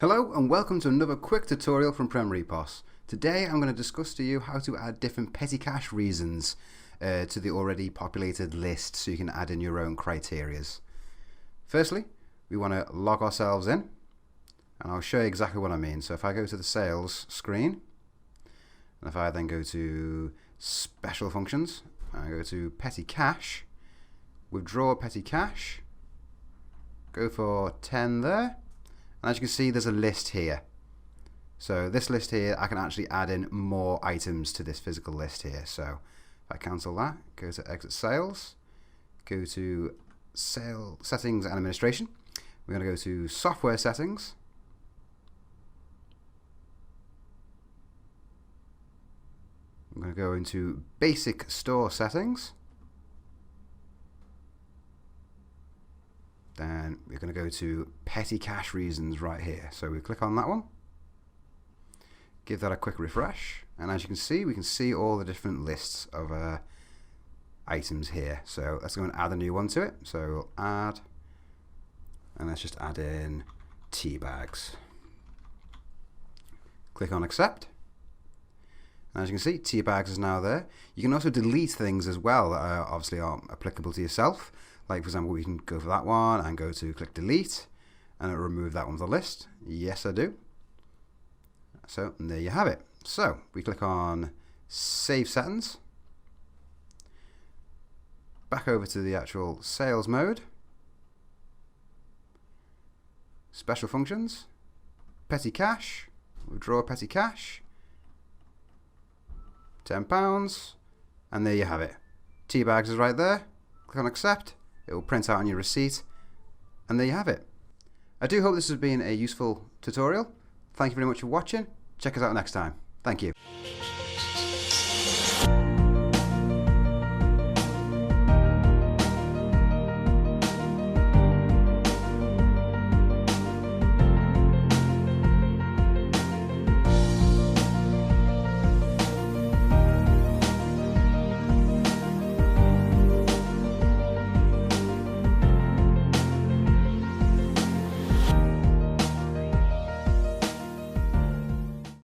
Hello and welcome to another quick tutorial from Premier EPOS. Today I'm going to discuss to you how to add different petty cash reasons to the already populated list so you can add in your own criterias. Firstly, we want to log ourselves in, and I'll show you exactly what I mean. So if I go to the sales screen, and if I then go to special functions, I go to petty cash, withdraw petty cash, go for 10 there. And as you can see, there's a list here. So this list here, I can actually add in more items to this physical list here. So if I cancel that, go to exit sales, go to sale settings and administration. We're going to go to software settings. I'm going to go into basic store settings. Then we're going to go to petty cash reasons right here. So we click on that one, give that a quick refresh, and as you can see, we can see all the different lists of items here. So let's go and add a new one to it. So we'll add, and let's just add in tea bags. Click on accept. And as you can see, tea bags is now there. You can also delete things as well that obviously aren't applicable to yourself. Like for example, we can go for that one and go to click delete, and it'll remove that one from the list. Yes, I do. So there you have it. So we click on save settings, back over to the actual sales mode, special functions, petty cash, withdraw petty cash, £10, and there you have it. Tea bags is right there. Click on accept. It will print out on your receipt, and there you have it. I do hope this has been a useful tutorial. Thank you very much for watching. Check us out next time. Thank you.